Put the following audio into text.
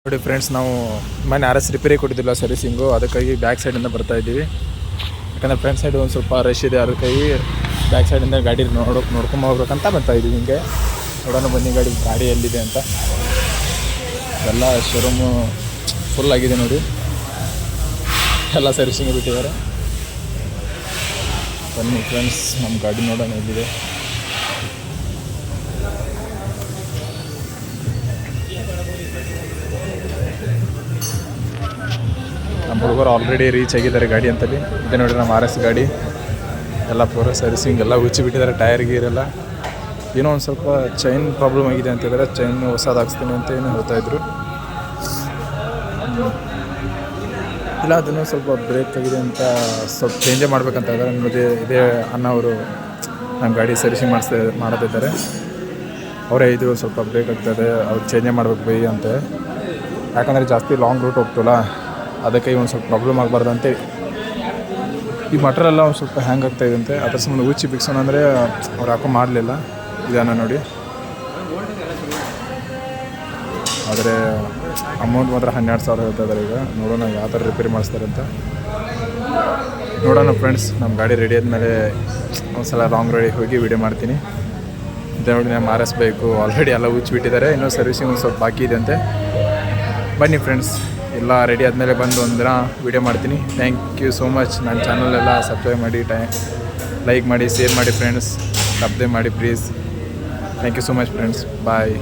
ನೋಡಿ ಫ್ರೆಂಡ್ಸ್, ನಾವು ಮನೆ RS ರಿಪೇರಿ ಕೊಟ್ಟಿದ್ದಿಲ್ಲ ಸರ್ವಿಸಿಂಗು, ಅದಕ್ಕಾಗಿ ಬ್ಯಾಕ್ ಸೈಡಿಂದ ಬರ್ತಾ ಇದ್ದೀವಿ. ಯಾಕಂದರೆ ಫ್ರಂಟ್ ಸೈಡ್ ಒಂದು ಸ್ವಲ್ಪ ರಶ್ ಇದೆ, ಅದಕ್ಕಾಗಿ ಬ್ಯಾಕ್ ಸೈಡಿಂದ ಗಾಡಿ ನೋಡ್ಕೊಂಡು ಹೋಗ್ಬೇಕಂತ ಬರ್ತಾ ಇದ್ದೀವಿ. ಹಿಂಗೆ ನೋಡೋಣ ಬನ್ನಿ ಗಾಡಿ ಎಲ್ಲಿದೆ ಅಂತ. ಎಲ್ಲ ಶೋರೂಮು ಫುಲ್ ಆಗಿದೆ ನೋಡಿ, ಎಲ್ಲ ಸರ್ವಿಸಿಂಗ್ ಬಿಟ್ಟಿದ್ದಾರೆ. ಬನ್ನಿ ಫ್ರೆಂಡ್ಸ್, ನಮ್ಮ ಗಾಡಿ ನೋಡೋಣ ಎಲ್ಲಿದೆ. ನಮ್ಮ ಹುಡುಗರು ಆಲ್ರೆಡಿ ರೀಚ್ ಆಗಿದ್ದಾರೆ ಗಾಡಿ ಅಂತಲ್ಲಿ. ಇದೆ ನೋಡಿ ನಮ್ಮ RS ಗಾಡಿ, ಎಲ್ಲ ಪೂರ ಸರ್ವಿಸಿಂಗ್ ಎಲ್ಲ ಹುಚ್ಚಿ ಬಿಟ್ಟಿದ್ದಾರೆ. ಟೈರ್ ಗೀರೆಲ್ಲ ಏನೋ ಒಂದು ಸ್ವಲ್ಪ ಚೈನ್ ಪ್ರಾಬ್ಲಮ್ ಆಗಿದೆ ಅಂತಿದ್ದಾರೆ. ಚೈನ್ ಹೊಸದು ಹಾಕ್ಸ್ತೀನಿ ಅಂತ ಏನೋ ಹೇಳ್ತಾಯಿದ್ರು. ಇಲ್ಲ, ಅದನ್ನು ಸ್ವಲ್ಪ ಬ್ರೇಕ್ ಆಗಿದೆ ಅಂತ ಸ್ವಲ್ಪ ಚೇಂಜೇ ಮಾಡ್ಬೇಕಂತ ಇದ್ದಾರೆ. ನೋಡಿ, ಇದೇ ಅಣ್ಣ ಅವರು ನಮ್ಮ ಗಾಡಿ ಸರ್ವಿಸಿಂಗ್ ಮಾಡೋದಿದ್ದಾರೆ. ಅವರೇ ಇದು ಸ್ವಲ್ಪ ಬ್ರೇಕ್ ಆಗ್ತಾಯಿದೆ, ಅವ್ರು ಚೇಂಜೇ ಮಾಡ್ಬೇಕು ಬೈ ಅಂತ. ಯಾಕಂದರೆ ಜಾಸ್ತಿ ಲಾಂಗ್ ರೂಟ್ ಹೋಗ್ತಲ್ಲ, ಅದಕ್ಕೆ ಒಂದು ಸ್ವಲ್ಪ ಪ್ರಾಬ್ಲಮ್ ಆಗಬಾರ್ದಂತೆ ಈ ಮಟ್ರೆಲ್ಲ ಒಂದು ಸ್ವಲ್ಪ ಹ್ಯಾಂಗ್ ಆಗ್ತಾಯಿದಂತೆ. ಅದ್ರ ಸಂಬಂಧ ಉಚ್ಚಿ ಬಿಕ್ಸೋಣ ಅಂದರೆ ಅವ್ರು ಹಾಕೋ ಮಾಡಲಿಲ್ಲ. ಇದನ್ನು ನೋಡಿ, ಆದರೆ ಅಮೌಂಟ್ ಮಾತ್ರ 12,000 ಹೇಳ್ತಾ ಇದ್ದಾರೆ. ಈಗ ನೋಡೋಣ ಯಾವ ಥರ ರಿಪೇರಿ ಮಾಡಿಸ್ತಾರೆ ಅಂತ ನೋಡೋಣ ಫ್ರೆಂಡ್ಸ್. ನಮ್ಮ ಗಾಡಿ ರೆಡಿ ಆದಮೇಲೆ ಒಂದು ಸಲ ಲಾಂಗ್ ರೈಡಿಗೆ ಹೋಗಿ ವೀಡಿಯೋ ಮಾಡ್ತೀನಿ. ಇದೆ ನೋಡಿ ನಮ್ಮ RS ಬೈಕು ಆಲ್ರೆಡಿ ಎಲ್ಲ ಬಿಟ್ಟಿದ್ದಾರೆ. ಇನ್ನೂ ಸರ್ವಿಸಿಂಗ್ ಒಂದು ಸ್ವಲ್ಪ ಬಾಕಿ ಇದೆ ಅಂತೆ. ಬನ್ನಿ ಫ್ರೆಂಡ್ಸ್, ಎಲ್ಲ ರೆಡಿ ಆದಮೇಲೆ ಬಂದು ಒಂದು ದಿನ ವೀಡಿಯೋ ಮಾಡ್ತೀನಿ. Thank you so much. ನನ್ನ ಚಾನಲೆಲ್ಲ ಸಬ್ಸ್ಕ್ರೈಬ್ ಮಾಡಿ, ಲೈಕ್ ಮಾಡಿ, ಶೇರ್ ಮಾಡಿ ಫ್ರೆಂಡ್ಸ್. ತಪ್ಪದೆ ಮಾಡಿ please. Thank you so much friends. Bye.